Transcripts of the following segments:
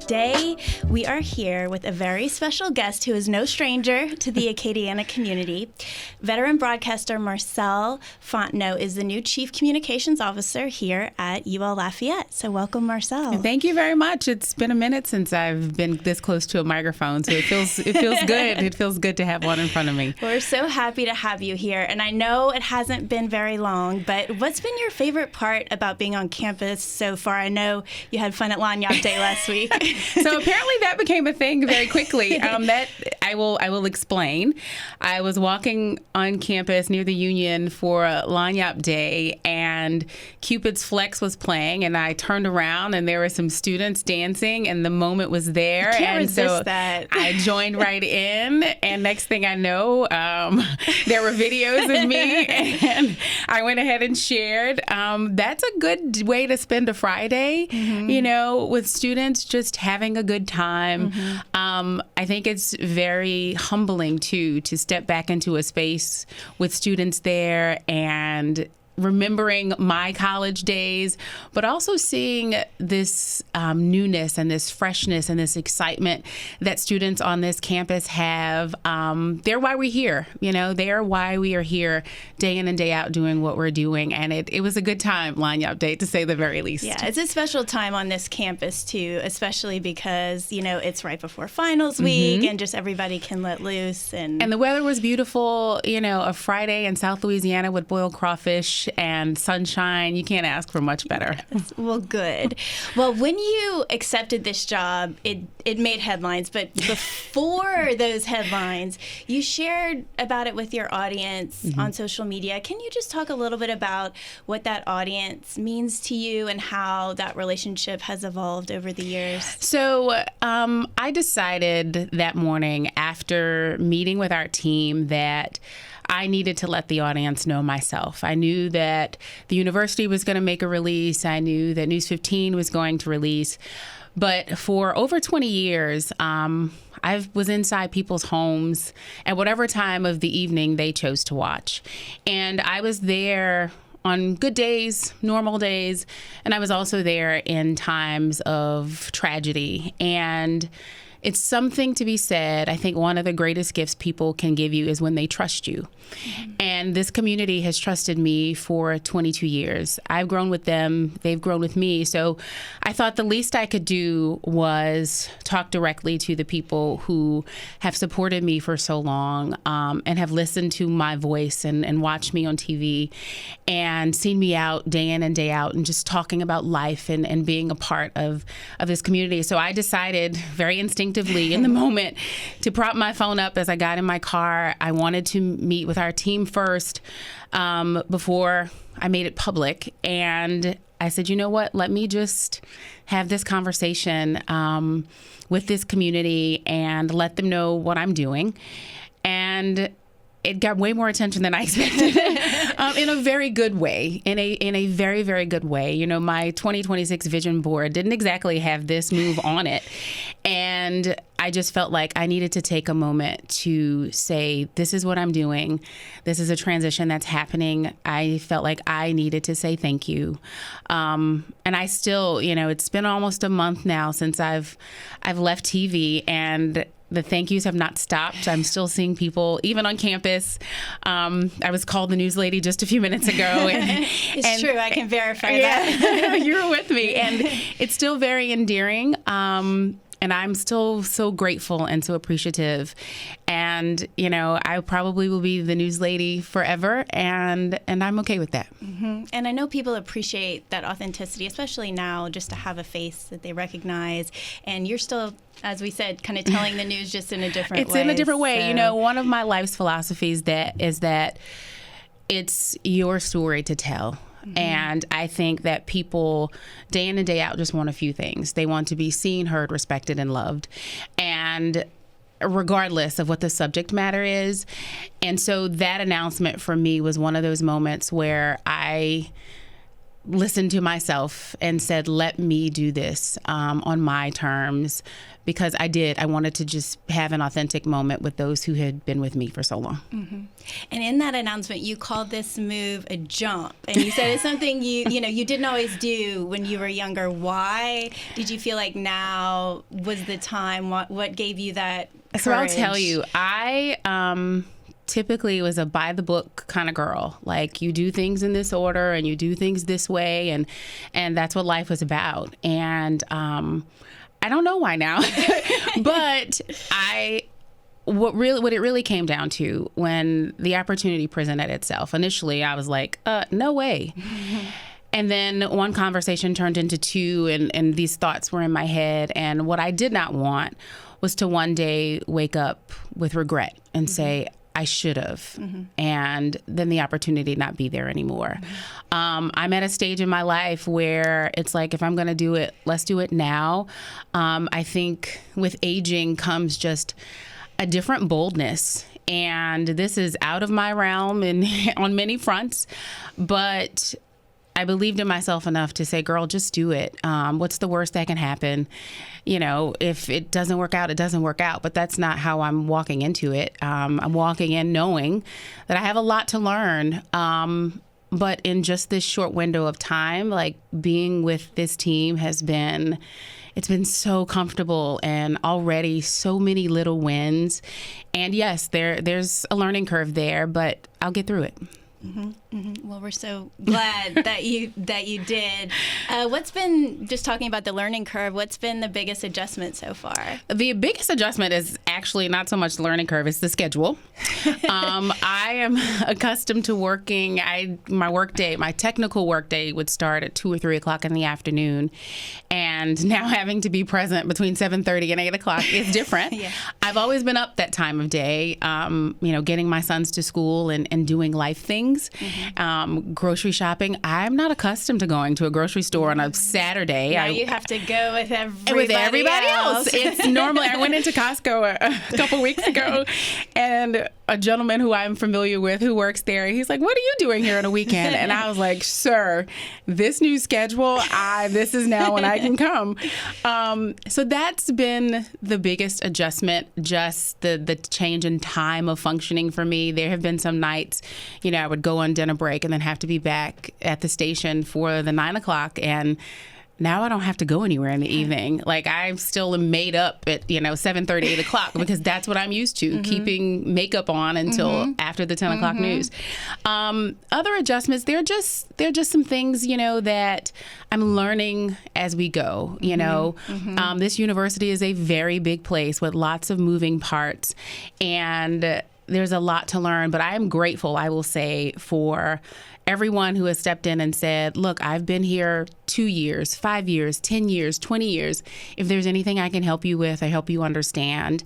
today we are here with a very special guest who is no stranger to the Acadiana community. Veteran broadcaster Marcelle Fontenot is the new Chief Communications Officer here at UL Lafayette. So welcome, Marcelle. Thank you very much. It's been a minute since I've been this close to a microphone, so it feels good. It feels good to have one in front of me. We're so happy to have you here, and I know it hasn't been very long, but what's been your favorite part about being on campus so far? I know you had fun at Lagniappe Day last week. So apparently that became a thing very quickly. That I will explain. I was walking on campus near the Union for Lagniappe Day, and Cupid's Flex was playing, and I turned around and there were some students dancing, and the moment was there. I can't and resist so that. I joined right in, and next thing I know, there were videos of me, and I went ahead and shared. That's a good way to spend a Friday, with students, just having a good time. I think it's very humbling, too, to step back into a space with students there and remembering my college days, but also seeing this newness and this freshness and this excitement that students on this campus have. They're why we're here. They're why we are here day in and day out doing what we're doing. And it was a good time, Lagniappe Day, to say the very least. Yeah, it's a special time on this campus, too, especially because, it's right before finals week and just everybody can let loose. And the weather was beautiful. A Friday in South Louisiana with boiled crawfish and sunshine. You can't ask for much better. Yes. Well, good. Well, when you accepted this job, it made headlines, but before those headlines, you shared about it with your audience on social media. Can you just talk a little bit about what that audience means to you and how that relationship has evolved over the years? So I decided that morning after meeting with our team that I needed to let the audience know myself. I knew that the university was going to make a release. I knew that News 15 was going to release. But for over 20 years, I was inside people's homes at whatever time of the evening they chose to watch. And I was there on good days, normal days, and I was also there in times of tragedy. And it's something to be said. I think one of the greatest gifts people can give you is when they trust you. And this community has trusted me for 22 years. I've grown with them. They've grown with me. So I thought the least I could do was talk directly to the people who have supported me for so long and have listened to my voice and watched me on TV and seen me out day in and day out and just talking about life and being a part of this community. So I decided very instinctively in the moment to prop my phone up as I got in my car. I wanted to meet with our team first before I made it public. And I said, you know what, let me just have this conversation with this community and let them know what I'm doing. And it got way more attention than I expected in a very good way, in a very, very good way. My 2026 vision board didn't exactly have this move on it. And I just felt like I needed to take a moment to say, this is what I'm doing. This is a transition that's happening. I felt like I needed to say thank you. And I still, it's been almost a month now since I've left TV, and the thank yous have not stopped. I'm still seeing people, even on campus. I was called the news lady just a few minutes ago. It's true. I can verify that. You were with me. And it's still very endearing. And I'm still so grateful and so appreciative. And, I probably will be the news lady forever. And I'm okay with that. And I know people appreciate that authenticity, especially now, just to have a face that they recognize. And you're still, as we said, kind of telling the news just in a different way. It's in a different way. So. One of my life's philosophies is that it's your story to tell. And I think that people day in and day out just want a few things. They want to be seen, heard, respected, and loved. And regardless of what the subject matter is. And so that announcement for me was one of those moments where I listened to myself and said, let me do this on my terms, because I wanted to just have an authentic moment with those who had been with me for so long. Mm-hmm. And in that announcement, you called this move a jump, and you said it's something you didn't always do when you were younger. Why did you feel like now was the time? What gave you that courage? So I'll tell you, I typically was a by the book kind of girl. Like, you do things in this order and you do things this way, and that's what life was about. And I don't know why now, but what it really came down to, when the opportunity presented itself, initially I was like, no way. And then one conversation turned into two, and these thoughts were in my head. And what I did not want was to one day wake up with regret and say, I should have, and then the opportunity not be there anymore. I'm at a stage in my life where it's like, if I'm going to do it, let's do it now. I think with aging comes just a different boldness, and this is out of my realm and on many fronts, but I believed in myself enough to say, girl, just do it. What's the worst that can happen? If it doesn't work out, it doesn't work out. But that's not how I'm walking into it. I'm walking in knowing that I have a lot to learn. But in just this short window of time, like, being with this team it's been so comfortable, and already so many little wins. And yes, there's a learning curve there, but I'll get through it. Mm-hmm, mm-hmm. Well, we're so glad that you did. What's been, just talking about the learning curve, what's been the biggest adjustment so far? The biggest adjustment is actually not so much the learning curve, it's the schedule. I am accustomed to working, my technical work day would start at 2 or 3 o'clock in the afternoon. And now having to be present between 7:30 and 8 o'clock is different. Yeah. I've always been up that time of day, getting my sons to school and doing life things. Grocery shopping. I'm not accustomed to going to a grocery store on a Saturday. Now you have to go with everybody else. It's normally, I went into Costco a couple weeks ago, and a gentleman who I'm familiar with who works there, he's like, what are you doing here on a weekend? And I was like, sir, this new schedule, this is now when I can come. So that's been the biggest adjustment, just the change in time of functioning for me. There have been some nights, I would go on dinner break and then have to be back at the station for the 9 o'clock, and now I don't have to go anywhere in the evening. Like, I'm still made up at 7:30, 8 o'clock, because that's what I'm used to, keeping makeup on until after the 10 o'clock news. Other adjustments, they're just some things that I'm learning as we go. This university is a very big place with lots of moving parts, and there's a lot to learn, but I am grateful, I will say, for everyone who has stepped in and said, look, I've been here 2 years, 5 years, 10 years, 20 years. If there's anything I can help you with or help you understand,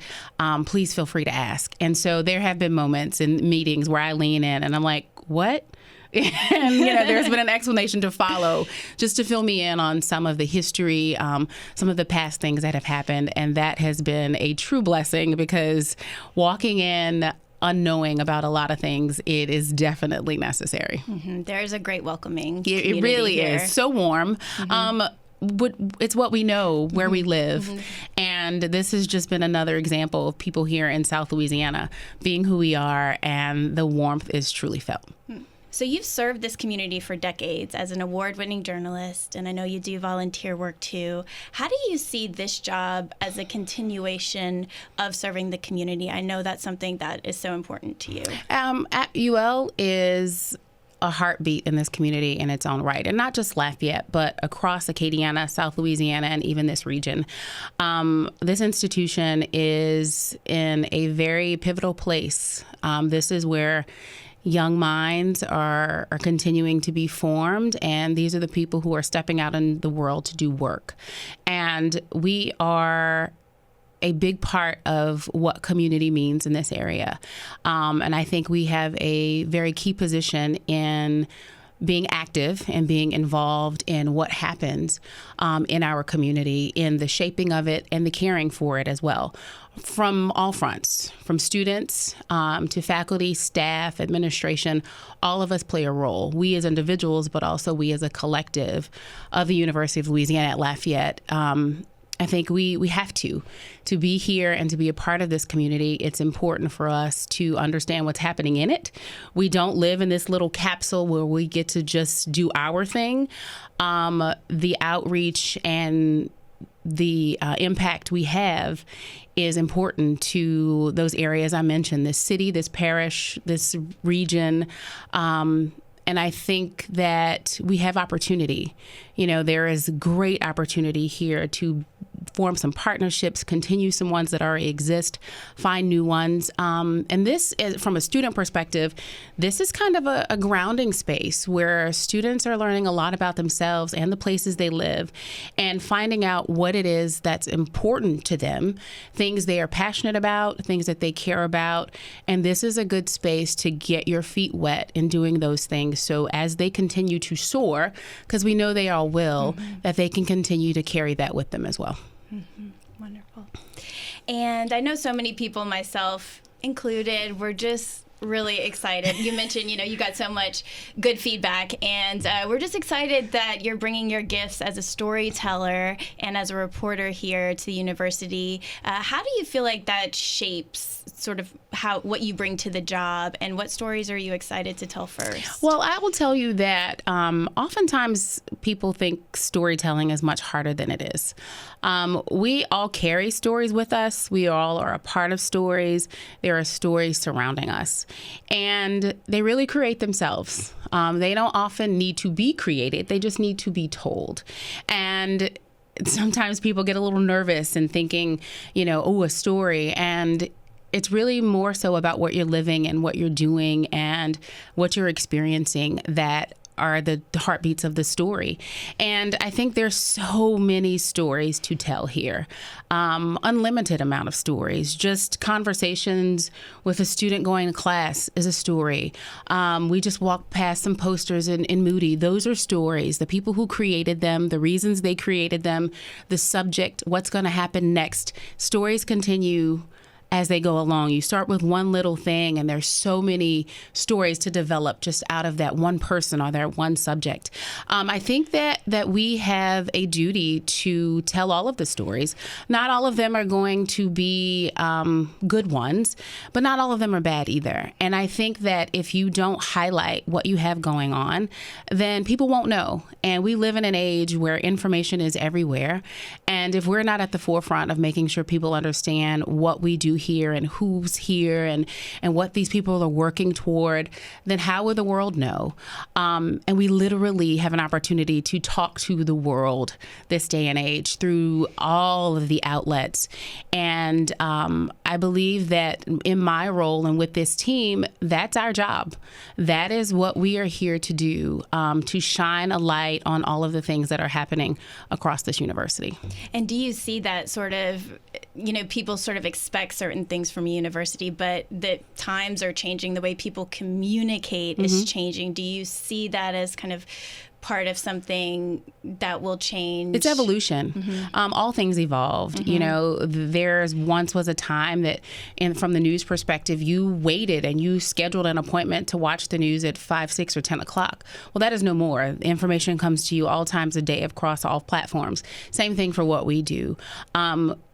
please feel free to ask. And so there have been moments in meetings where I lean in and I'm like, what? And there's been an explanation to follow, just to fill me in on some of the history, some of the past things that have happened. And that has been a true blessing, because walking in unknowing about a lot of things, it is definitely necessary. There's a great welcoming It really here. is so warm. It's what we know, where we live. And this has just been another example of people here in South Louisiana being who we are, and the warmth is truly felt. So you've served this community for decades as an award-winning journalist, and I know you do volunteer work too. How do you see this job as a continuation of serving the community? I know that's something that is so important to you. At UL is a heartbeat in this community in its own right, and not just Lafayette, but across Acadiana, South Louisiana, and even this region. This institution is in a very pivotal place. This is where young minds are continuing to be formed, and these are the people who are stepping out in the world to do work. And we are a big part of what community means in this area. And I think we have a very key position in being active and being involved in what happens in our community, in the shaping of it and the caring for it as well. From all fronts, from students to faculty, staff, administration, all of us play a role. We as individuals, but also we as a collective of the University of Louisiana at Lafayette. I think we have to be here and to be a part of this community. It's important for us to understand what's happening in it. We don't live in this little capsule where we get to just do our thing. The outreach and the impact we have is important to those areas I mentioned, this city, this parish, this region. And I think that we have opportunity. There is great opportunity here to form some partnerships, continue some ones that already exist, find new ones. And this is, from a student perspective, this is kind of a grounding space where students are learning a lot about themselves and the places they live and finding out what it is that's important to them, things they are passionate about, things that they care about. And this is a good space to get your feet wet in doing those things. So as they continue to soar, because we know they all will, that they can continue to carry that with them as well. Wonderful. And I know so many people, myself included, were just really excited. You mentioned, you got so much good feedback, and we're just excited that you're bringing your gifts as a storyteller and as a reporter here to the university. How do you feel like that shapes sort of what you bring to the job, and what stories are you excited to tell first? Well, I will tell you that oftentimes people think storytelling is much harder than it is. We all carry stories with us. We all are a part of stories. There are stories surrounding us, and they really create themselves. They don't often need to be created. They just need to be told. And sometimes people get a little nervous and thinking, a story. And it's really more so about what you're living and what you're doing and what you're experiencing that are the heartbeats of the story. And I think there's so many stories to tell here. Unlimited amount of stories. Just conversations with a student going to class is a story. We just walked past some posters in Moody. Those are stories. The people who created them, the reasons they created them, the subject, what's going to happen next. Stories continue as they go along. You start with one little thing, and there's so many stories to develop just out of that one person or that one subject. I think that we have a duty to tell all of the stories. Not all of them are going to be good ones, but not all of them are bad either. And I think that if you don't highlight what you have going on, then people won't know. And we live in an age where information is everywhere. And if we're not at the forefront of making sure people understand what we do here and who's here and what these people are working toward, then how will the world know? And we literally have an opportunity to talk to the world this day and age through all of the outlets. And I believe that in my role and with this team, that's our job. That is what we are here to do, to shine a light on all of the things that are happening across this university. And do you see that sort of, people sort of expect certain things from a university, but the times are changing, the way people communicate is changing. Do you see that as kind of part of something that will change? It's evolution. All things evolved. There's once was a time that, from the news perspective, you waited and you scheduled an appointment to watch the news at 5, 6, or 10 o'clock. Well, that is no more. Information comes to you all times a day across all platforms. Same thing for what we do.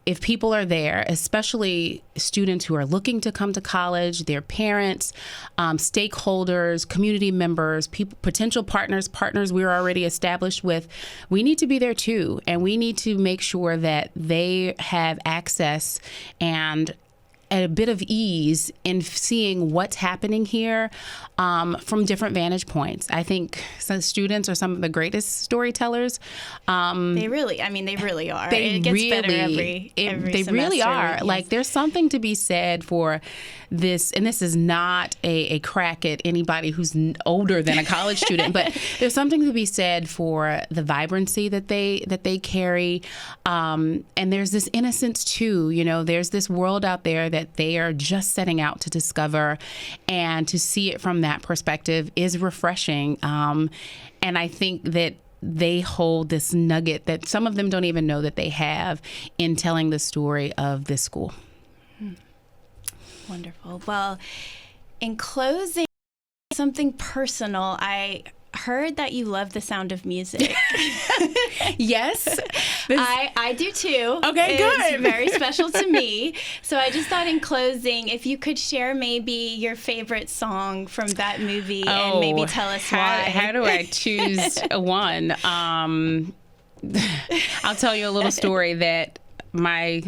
If people are there, especially students who are looking to come to college, their parents, stakeholders, community members, potential partners we're already established with, we need to be there too. And we need to make sure that they have access and a bit of ease in seeing what's happening here from different vantage points. I think some students are some of the greatest storytellers. They really are. It gets better every They semester. really are. Yes. Like, there's something to be said for this, and this is not a crack at anybody who's older than a college student, but there's something to be said for the vibrancy that they carry. And there's this innocence too. There's this world out there that that they are just setting out to discover, and to see it from that perspective is refreshing. And I think that they hold this nugget that some of them don't even know that they have in telling the story of this school. Wonderful. Well, in closing, something personal, I heard that you love the sound of music. Yes. I do too. Okay, good. It's very special to me. So I just thought in closing, if you could share maybe your favorite song from that movie and maybe tell us why. How do I choose one? I'll tell you a little story that my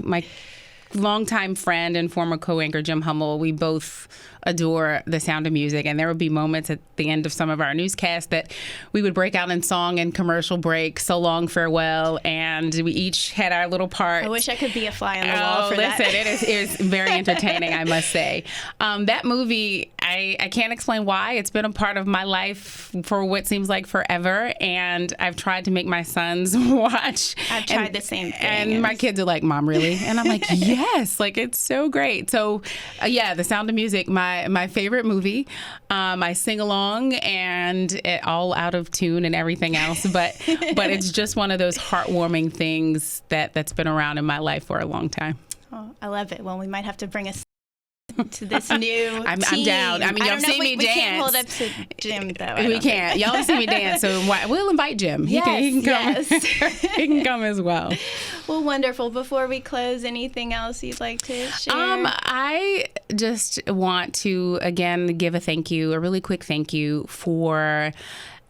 longtime friend and former co-anchor Jim Hummel, we both adore The Sound of Music, and there would be moments at the end of some of our newscasts that we would break out in song and commercial break, So Long Farewell, and we each had our little part. I wish I could be a fly on the wall for that. that. It is very entertaining, I must say. That movie, I can't explain why. It's been a part of my life for what seems like forever, and I've tried to make my sons watch. I've tried the same thing. And my kids are like, Mom, really? And I'm like, yes, like it's so great. So yeah, The Sound of Music, my favorite movie. I sing along and it all out of tune and everything else, but it's just one of those heartwarming things that's been around in my life for a long time. Oh, I love it. Well, we might have to bring us to this new I'm team. down. I mean, y'all see me dance. We can't hold up to Jim, though. We can't. Y'all have seen me dance, so we'll invite Jim. He can come. Yes. He can come as well. Well, wonderful. Before we close, anything else you'd like to share? I just want to, again, give a really quick thank you for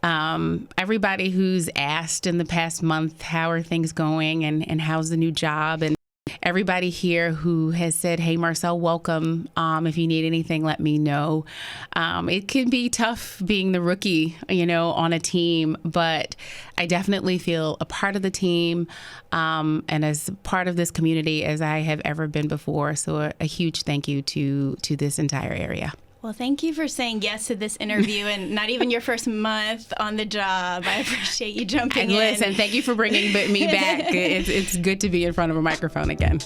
everybody who's asked in the past month, how are things going and how's the new job, and everybody here who has said, hey, Marcelle, welcome. If you need anything, let me know. It can be tough being the rookie, on a team, but I definitely feel a part of the team and as part of this community as I have ever been before. So a huge thank you to this entire area. Well, thank you for saying yes to this interview and not even your first month on the job. I appreciate you jumping in. Listen, thank you for bringing me back. It's good to be in front of a microphone again.